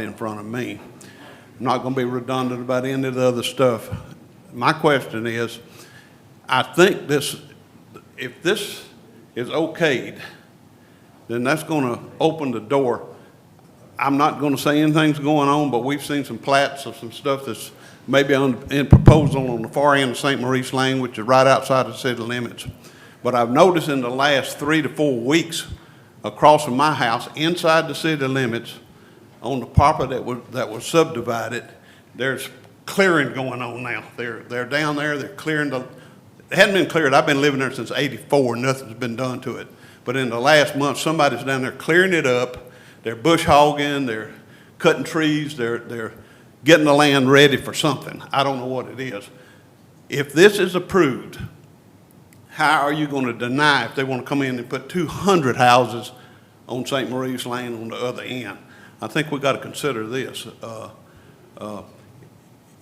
in front of me. I'm not going to be redundant about any of the other stuff. My question is, I think if this is okayed, then that's going to open the door. I'm not going to say anything's going on, but we've seen some plats of some stuff that's maybe in proposal on the far end of St. Maurice Lane, which is right outside the city limits. But I've noticed in the last 3 to 4 weeks, across from my house, inside the city limits, on the property that was subdivided, there's clearing going on now. They're down there, they're clearing it hadn't been cleared. I've been living there since '84, nothing's been done to it. But in the last month, somebody's down there clearing it up. They're bush hogging, they're cutting trees, they're getting the land ready for something. I don't know what it is. If this is approved, how are you going to deny if they want to come in and put 200 houses on St. Maurice Lane on the other end? I think we've got to consider this.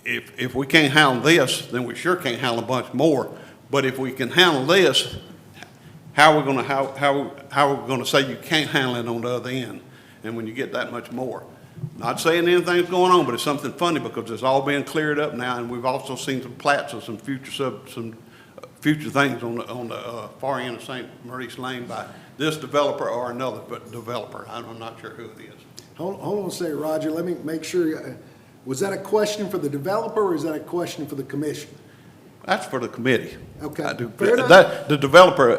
If we can't handle this, then we sure can't handle a bunch more. But if we can handle this, how are we going to say you can't handle it on the other end? And when you get that much more, not saying anything's going on, but it's something funny because it's all being cleared up now, and we've also seen some plats of some future things on the far end of St. Maurice Lane by this developer or another developer. I'm not sure who it is. Hold on a second, Roger. Let me make sure. Was that a question for the developer or is that a question for the commission? That's for the committee. Okay. Fair enough. The developer,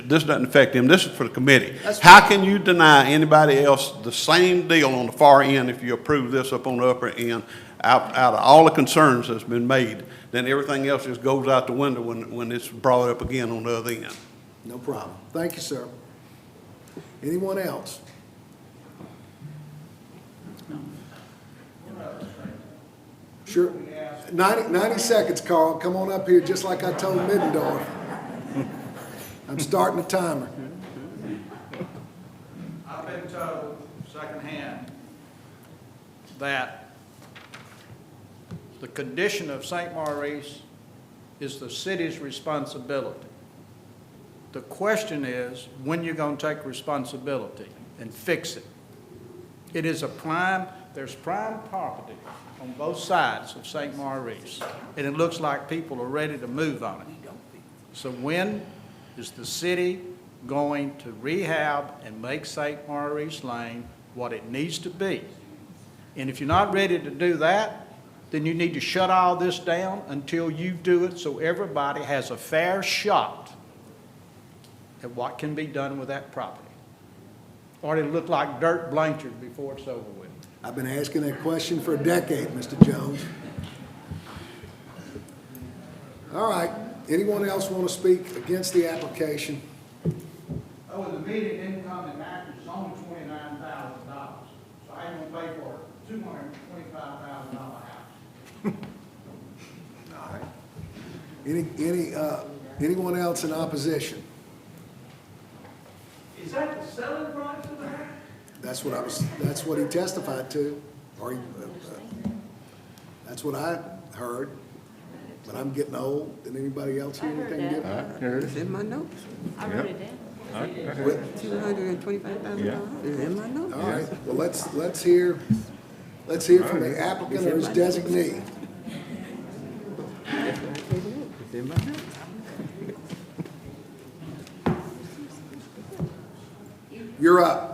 this doesn't affect him. This is for the committee. How can you deny anybody else the same deal on the far end if you approve this up on the upper end out of all the concerns that's been made? Then everything else just goes out the window when it's brought up again on the other end. No problem. Thank you, sir. Anyone else? Sure. 90 seconds, Carl. Come on up here just like I told Middendorf. I'm starting the timer. I've been told secondhand that the condition of St. Maurice is the city's responsibility. The question is when you're going to take responsibility and fix it. It is there's prime property on both sides of St. Maurice, and it looks like people are ready to move on it. So when is the city going to rehab and make St. Maurice Lane what it needs to be? And if you're not ready to do that, then you need to shut all this down until you do it so everybody has a fair shot at what can be done with that property. Or it'll look like dirt Blanchard before it's over with. I've been asking that question for a decade, Mr. Jones. All right. Anyone else want to speak against the application? Oh, the immediate income in Natchitoches is only $29,000. So I ain't gonna pay for a $225,000 house. All right. Anyone else in opposition? Is that the selling price of the house? That's what he testified to, or that's what I heard. But I'm getting old. Did anybody else hear anything different? It's in my notes. I wrote it down. $225,000 is in my notes. All right. Well, let's hear from the applicant or his designee. It's in my notes. You're up.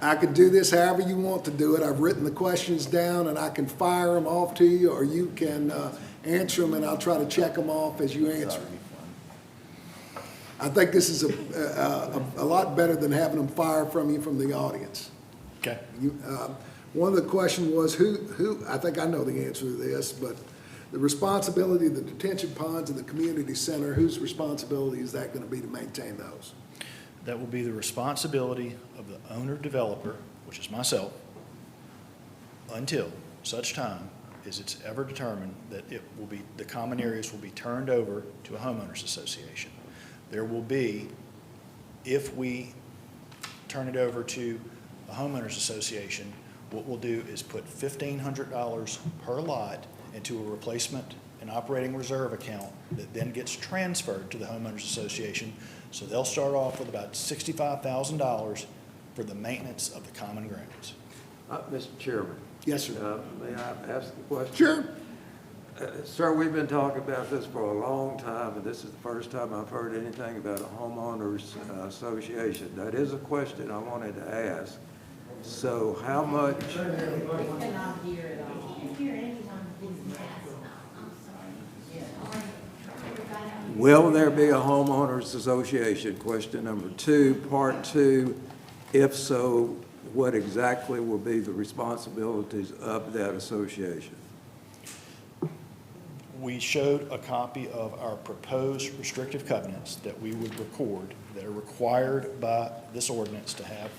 I could do this however you want to do it. I've written the questions down and I can fire them off to you, or you can answer them and I'll try to check them off as you answer them. I think this is a lot better than having them fire from you from the audience. Okay. One of the questions was who, I think I know the answer to this, but the responsibility of the detention ponds and the community center, whose responsibility is that going to be to maintain those? That will be the responsibility of the owner-developer, which is myself, until such time as it's ever determined that the common areas will be turned over to a homeowners association. There will be, if we turn it over to a homeowners association, what we'll do is put $1,500 per lot into a replacement and operating reserve account that then gets transferred to the homeowners association. So they'll start off with about $65,000 for the maintenance of the common grounds. Mr. Chairman, Yes, sir. may I ask a question? Sure. Sir, we've been talking about this for a long time, and this is the first time I've heard anything about a homeowners association. That is a question I wanted to ask. So how much, Cannot hear it all. Can't hear anyone who's I'm sorry. will there be a homeowners association? Question number two. Part two, if so, what exactly will be the responsibilities of that association? We showed a copy of our proposed restrictive covenants that we would record that are required by this ordinance to have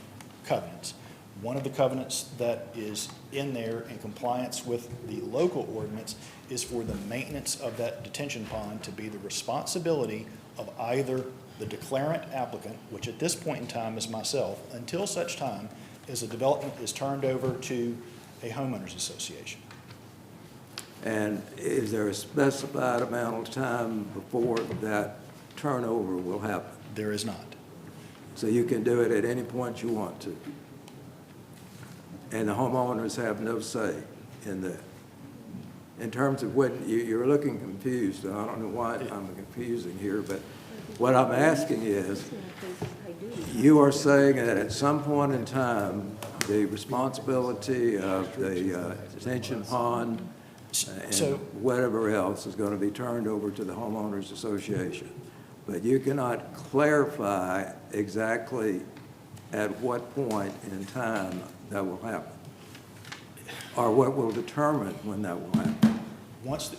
covenants. One of the covenants that is in there in compliance with the local ordinance is for the maintenance of that detention pond to be the responsibility of either the declarant applicant, which at this point in time is myself, until such time as a development is turned over to a homeowners association. And is there a specified amount of time before that turnover will happen? There is not. So you can do it at any point you want to? And the homeowners have no say in that? In terms of what, you're looking confused, I don't know why I'm confusing here, but what I'm asking is, you are saying that at some point in time, the responsibility of the detention pond and So- whatever else is going to be turned over to the homeowners association. But you cannot clarify exactly at what point in time that will happen, or what will determine when that will happen.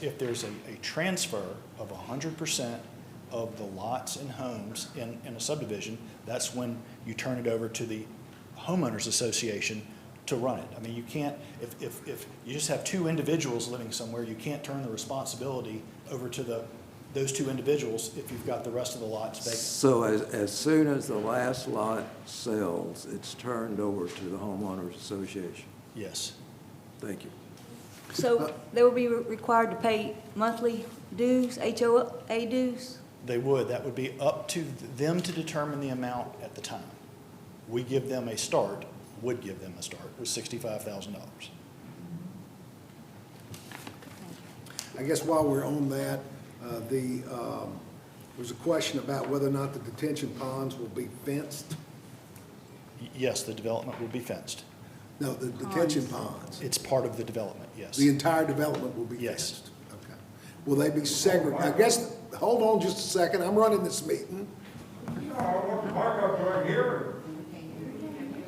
If there's a transfer of 100% of the lots and homes in a subdivision, that's when you turn it over to the homeowners association to run it. I mean, you can't, if you just have two individuals living somewhere, you can't turn the responsibility over to those two individuals if you've got the rest of the lots vacant. So as soon as the last lot sells, it's turned over to the homeowners association? Yes. Thank you. So they will be required to pay monthly dues, HOA dues? They would. That would be up to them to determine the amount at the time. We give them a start, would give them a start, with $65,000. I guess while we're on that, there's a question about whether or not the detention ponds will be fenced. Yes, the development will be fenced. No, the detention ponds. It's part of the development, yes. The entire development will be Yes. fenced? Okay. Will they be segregated? I guess, hold on just a second, I'm running this meeting.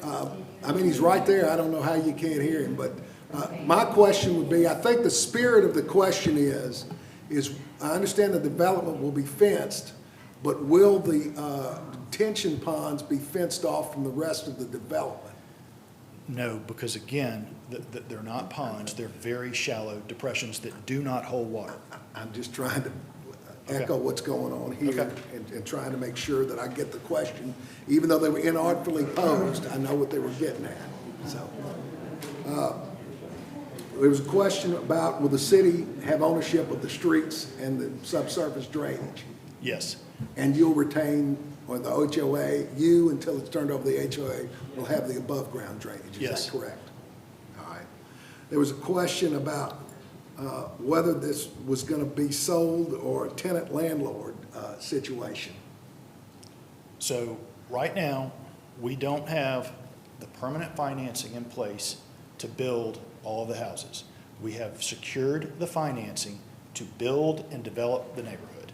I mean, he's right there, I don't know how you can't hear him, but my question would be, I think the spirit of the question is I understand the development will be fenced, but will the detention ponds be fenced off from the rest of the development? No, because again, they're not ponds, they're very shallow depressions that do not hold water. I'm just trying to echo what's going on here Okay. and trying to make sure that I get the question. Even though they were inartfully posed, I know what they were getting at. So, there was a question about, will the city have ownership of the streets and the subsurface drainage? Yes, And you'll retain, or the HOA, you, until it's turned over to the HOA, will have the above-ground drainage. Is Yes. that correct? All right. There was a question about whether this was going to be sold or a tenant-landlord situation. so right now, we don't have the permanent financing in place to build all of the houses. We have secured the financing to build and develop the neighborhood.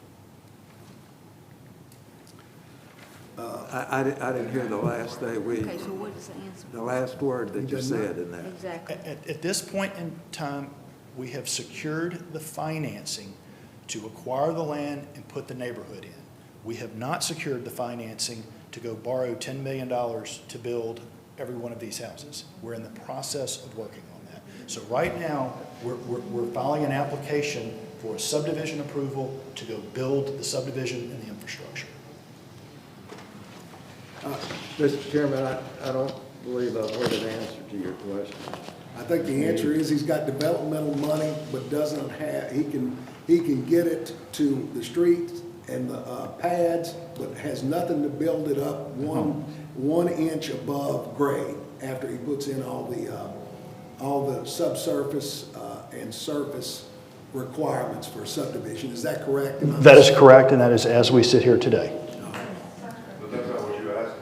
I didn't hear the last thing, Okay, so what is the answer? the last word that you said in that. Exactly. At this point in time, we have secured the financing to acquire the land and put the neighborhood in. We have not secured the financing to go borrow $10 million to build every one of these houses. We're in the process of working on that. So right now, we're filing an application for a subdivision approval to go build the subdivision and the infrastructure. Mr. Chairman, I don't believe I've heard an answer to your question. I think the answer is he's got developmental money, but doesn't have, he can get it to the streets and the pads, but has nothing to build it up. One, 1 inch above grade after he puts in all the subsurface and surface requirements for subdivision. Is that correct? That is correct, and that is as we sit here today. But that's not what you asked.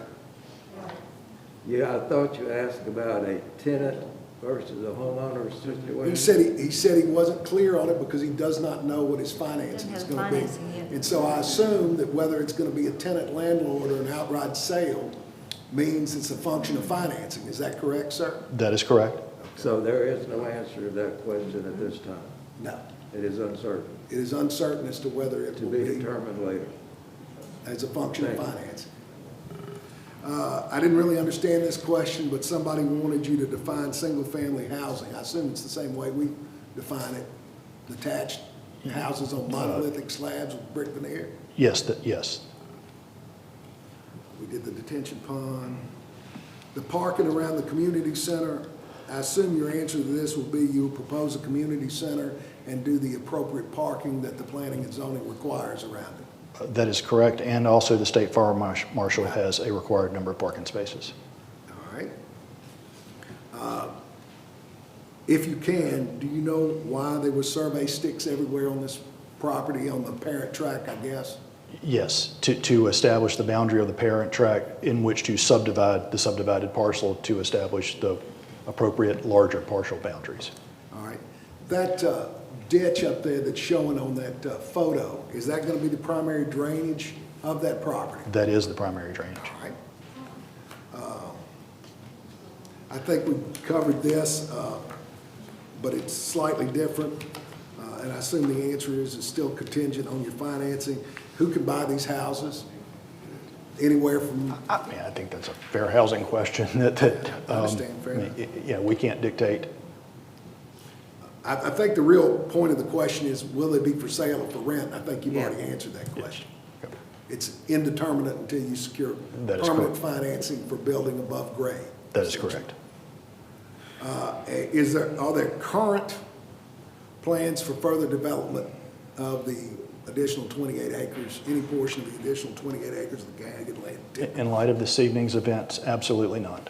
Yeah, I thought you asked about a tenant versus a homeowner situation. He said he wasn't clear on it because he does not know what his financing is Doesn't going have to be. financing yet. And so I assume that whether it's going to be a tenant landlord or an outright sale means it's a function of financing. Is that correct, sir? That is correct. So there is no answer to that question at this time. No. It is uncertain, It is uncertain as to whether it to will be be determined later. as a function of Thank you. financing. I didn't really understand this question, but somebody wanted you to define single-family housing. I assume it's the same way we define it, detached houses on monolithic slabs with brick veneer. Yes, yes. We did the detention pond. The parking around the community center, I assume your answer to this will be you will propose a community center and do the appropriate parking that the planning and zoning requires around it. That is correct, and also the state fire marshal has a required number of parking spaces. All right. If you can, do you know why there were survey sticks everywhere on this property on the parent track, I guess? Yes, to establish the boundary of the parent tract in which to subdivide the subdivided parcel to establish the appropriate larger partial boundaries. All right. That ditch up there that's showing on that photo, is that going to be the primary drainage of that property? That is the primary drainage. All right. I think we covered this, but it's slightly different. And I assume the answer is it's still contingent on your financing. Who can buy these houses? Anywhere from, I mean, I think that's a fair housing question that I understand, fair enough. yeah, we can't dictate. I think the real point of the question is, will it be for sale or for rent? I think you've already answered that question. It's indeterminate until you secure That is permanent correct. financing for building above grade. That is correct. Are there current plans for further development of the additional 28 acres, any portion of the additional 28 acres of the Gahagan land? In light of this evening's events, absolutely not.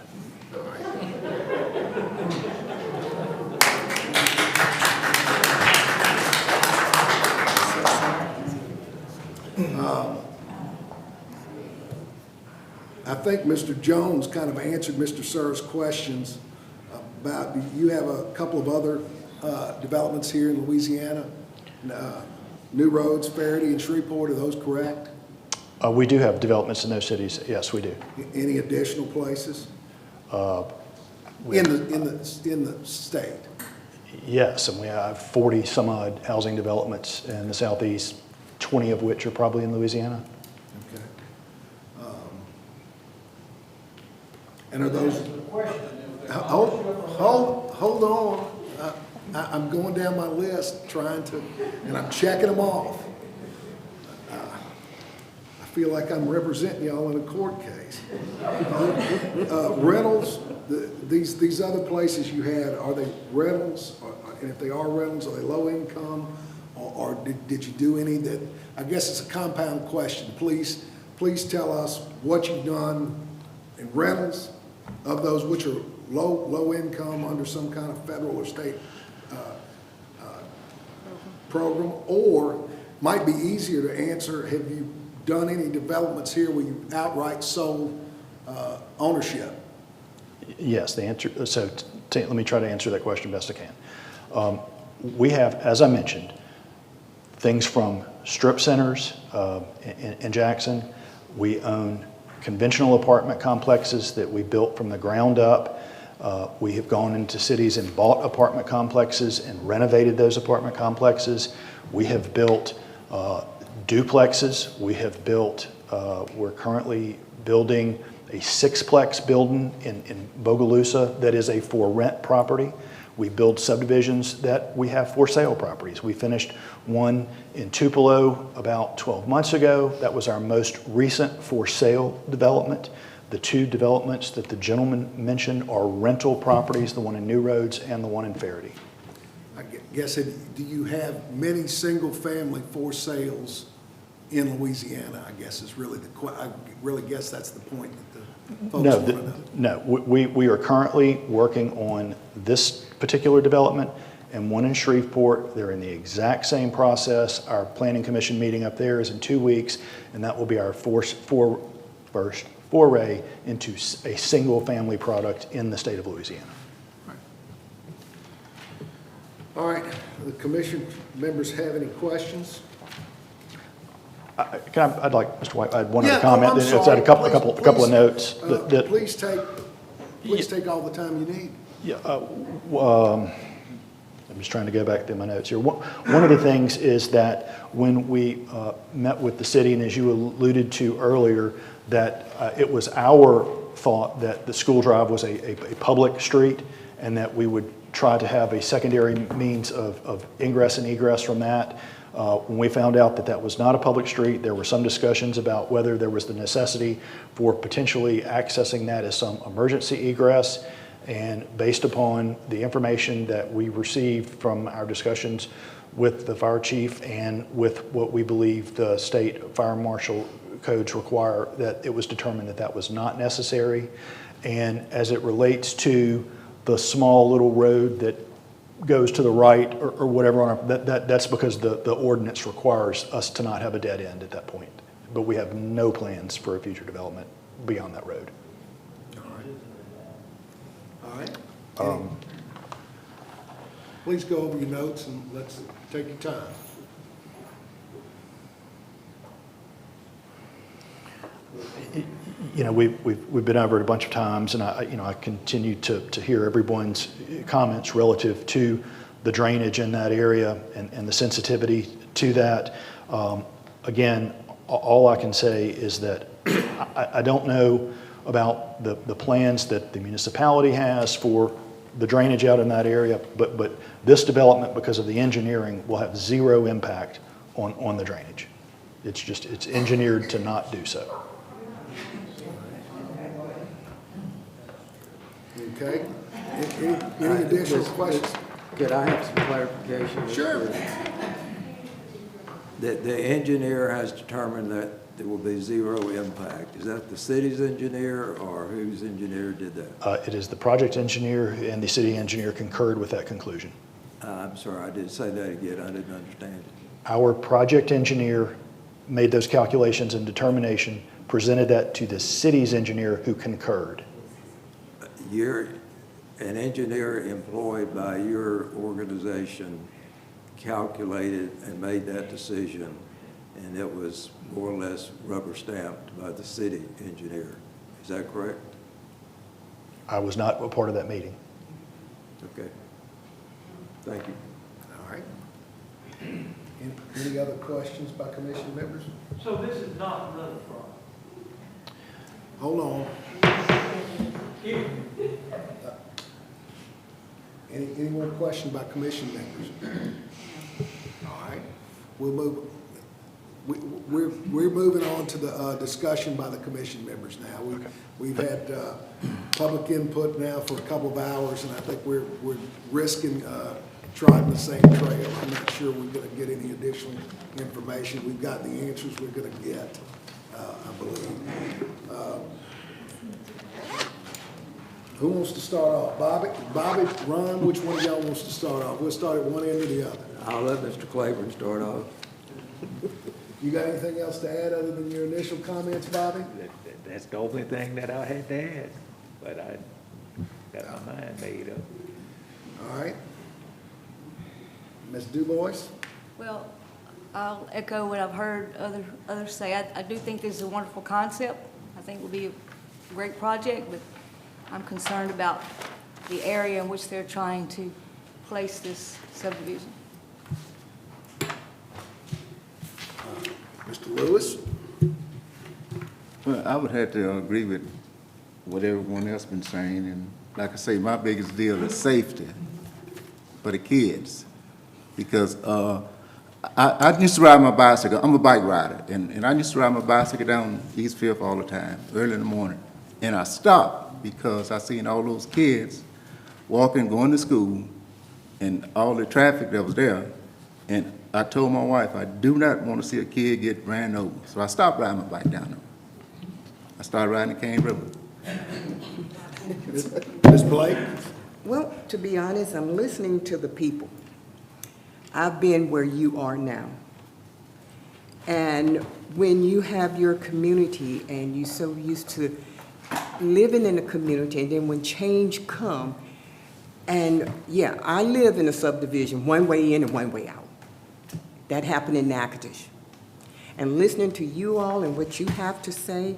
I think Mr. Jones kind of answered Mr. Sir's questions about, you have a couple of other developments here in Louisiana, New Roads, Faraday, and Shreveport, are those correct? We do have developments in those cities. Yes, we do. Any additional places? We In have- the state? Yes, and we have 40 some odd housing developments in the southeast, 20 of which are probably in Louisiana. Okay. And are those? Hold on. I'm going down my list trying to, and I'm checking them off. I feel like I'm representing y'all in a court case. Rentals, these other places you had, are they rentals? And if they are rentals, are they low income? Or did you do any that, I guess it's a compound question. Please tell us what you've done in rentals of those which are low income under some kind of federal or state program, or might be easier to answer, have you done any developments here where you outright sold ownership? Yes, the answer, so let me try to answer that question best I can. We have, as I mentioned, things from strip centers in Jackson. We own conventional apartment complexes that we built from the ground up. We have gone into cities and bought apartment complexes and renovated those apartment complexes. We have built duplexes. We have built, we're currently building a sixplex building in Bogalusa that is a for rent property. We build subdivisions that we have for sale properties. We finished one in Tupelo about 12 months ago. That was our most recent for sale development. The two developments that the gentleman mentioned are rental properties, the one in New Roads and the one in Faraday. I guess, do you have many single-family for sales in Louisiana? I guess is really I really guess that's the point that folks No, want to know. no, we are currently working on this particular development and one in Shreveport. They're in the exact same process. Our planning commission meeting up there is in 2 weeks, and that will be our first foray into a single-family product in the state of Louisiana. All right, the commission members have any questions? I'd like, Mr. White, I had one Yeah, other comment. I'm It's had sorry. a couple of notes. that- Please take all the time you need. Yeah, I'm just trying to go back through my notes here. One of the things is that when we met with the city, and as you alluded to earlier, that it was our thought that the school drive was a public street, and that we would try to have a secondary means of ingress and egress from that. When we found out that that was not a public street, there were some discussions about whether there was the necessity for potentially accessing that as some emergency egress. And based upon the information that we received from our discussions with the fire chief and with what we believe the state fire marshal codes require, that it was determined that that was not necessary. And as it relates to the small little road that goes to the right or whatever, that's because the ordinance requires us to not have a dead end at that point. But we have no plans for a future development beyond that road. All right. Please go over your notes and let's take your time. You know, we've been over it a bunch of times, and I continue to hear everyone's comments relative to the drainage in that area and the sensitivity to that. Again, all I can say is that I don't know about the plans that the municipality has for the drainage out in that area, but this development, because of the engineering, will have zero impact on the drainage. It's engineered to not do so. Okay? Any additional questions? Could I have some clarification? Sure. The engineer has determined that there will be zero impact. Is that the city's engineer, or whose engineer did that? It is the project engineer, and the city engineer concurred with that conclusion. I'm sorry, I didn't say that again. I didn't understand it. Our project engineer made those calculations and determination, presented that to the city's engineer, who concurred. You're an engineer employed by your organization calculated and made that decision, and it was more or less rubber stamped by the city engineer. Is that correct? I was not a part of that meeting. Okay. Thank you. All right. Any other questions by commission members? So this is not another fraud? Hold on. Any more questions by commission members? All right, we'll move. We're moving on to the discussion by the commission members now. We've had public input now for a couple of hours, and I think we're risking trotting the same trail. I'm not sure we're going to get any additional information. We've got the answers we're going to get, I believe. Who wants to start off? Bobby, Ron, which one of y'all wants to start off? We'll start at one end or the other. I'll let Mr. Claiborne start off. You got anything else to add other than your initial comments, Bobby? That's the only thing that I had to add, but I got my mind made up. All right. Ms. DuBois? Well, I'll echo what I've heard others say. I do think this is a wonderful concept. I think it will be a great project, but I'm concerned about the area in which they're trying to place this subdivision. Mr. Lewis? Well, I would have to agree with what everyone else been saying, and like I say, my biggest deal is safety for the kids, because I used to ride my bicycle. I'm a bike rider, and I used to ride my bicycle down East Fifth all the time, early in the morning, and I stopped because I seen all those kids walking, going to school, and all the traffic that was there, and I told my wife, I do not want to see a kid get ran over. So I stopped riding my bike down there. I started riding the Cane River. Ms. Blake? Well, to be honest, I'm listening to the people. I've been where you are now. And when you have your community and you're so used to living in a community, and then when change come, and yeah, I live in a subdivision, one way in and one way out. That happened in Natchitoches. And listening to you all and what you have to say,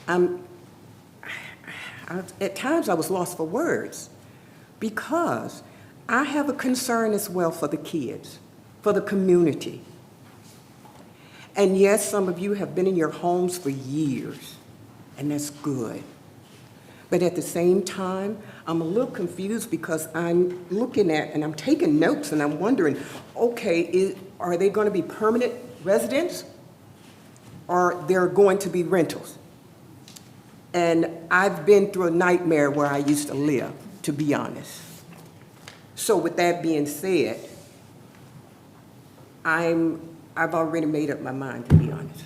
at times I was lost for words, because I have a concern as well for the kids, for the community. And yes, some of you have been in your homes for years, and that's good. But at the same time, I'm a little confused because I'm looking at, and I'm taking notes, and I'm wondering, okay, are they going to be permanent residents, or they're going to be rentals? And I've been through a nightmare where I used to live, to be honest. So with that being said, I've already made up my mind, to be honest.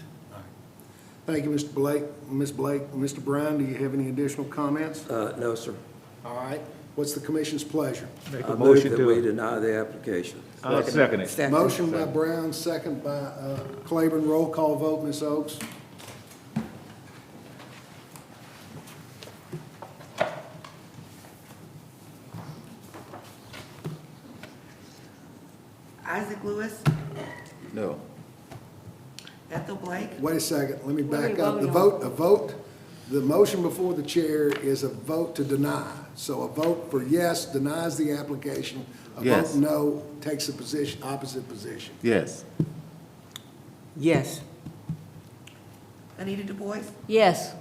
Thank you, Mr. Blake. Ms. Blake, Mr. Brown, do you have any additional comments? No, sir. All right. What's the commission's pleasure? Make I a move motion that we to, deny the application. I'll second it. Second. Motion by Brown, second by Claiborne. Roll call vote, Ms. Oaks. Isaac Lewis, No. Ethel Blake, Wait a second, let me What are we back up. voting on? The motion before the chair is a vote to deny. So a vote for yes denies the application. A Yes. vote no takes a position, opposite position. Yes. Yes. Anita Du Bois, Yes.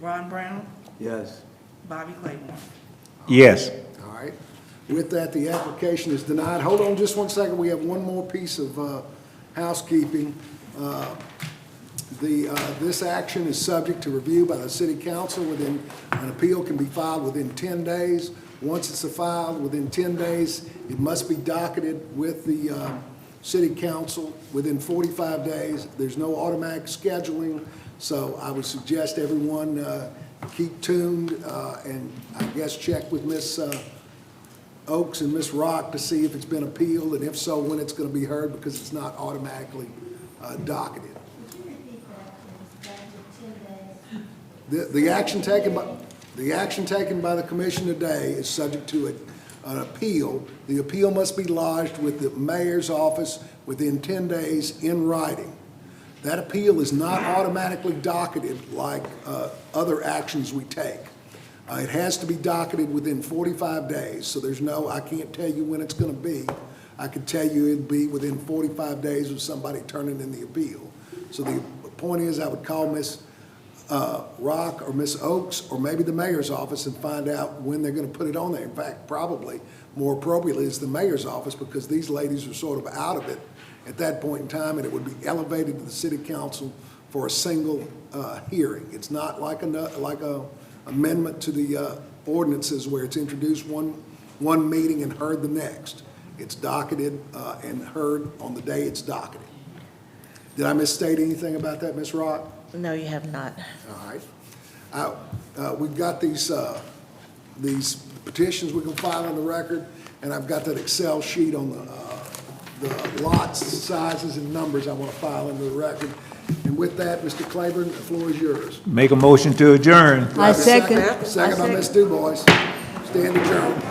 Ron Brown, Yes. Bobby Claiborne. Yes. All right. With that, the application is denied. Hold on just one second. We have one more piece of housekeeping. This action is subject to review by the city council within, an appeal can be filed within 10 days. Once it's filed within 10 days, it must be docketed with the city council within 45 days. There's no automatic scheduling, so I would suggest everyone keep tuned and I guess check with Ms. Oaks and Ms. Rock to see if it's been appealed, and if so, when it's going to be heard, because it's not automatically docketed. The action taken by the commission today is subject to an appeal. The appeal must be lodged with the mayor's office within 10 days in writing. That appeal is not automatically docketed like other actions we take. It has to be docketed within 45 days, so I can't tell you when it's going to be. I can tell you it'd be within 45 days of somebody turning in the appeal. So the point is, I would call Ms. Rock or Ms. Oaks or maybe the mayor's office and find out when they're going to put it on there. In fact, probably more appropriately is the mayor's office, because these ladies are sort of out of it at that point in time, and it would be elevated to the city council for a single hearing. It's not like a amendment to the ordinances where it's introduced one meeting and heard the next. It's docketed and heard on the day it's docketed. Did I misstate anything about that, Ms. Rock? No, you have not. All right. We've got these petitions we can file on the record, and I've got that Excel sheet on the lots, sizes, and numbers I want to file into the record. And with that, Mr. Claiborne, the floor is yours. Make a motion to adjourn. I second. Second by Ms. Du Bois. Stand adjourned.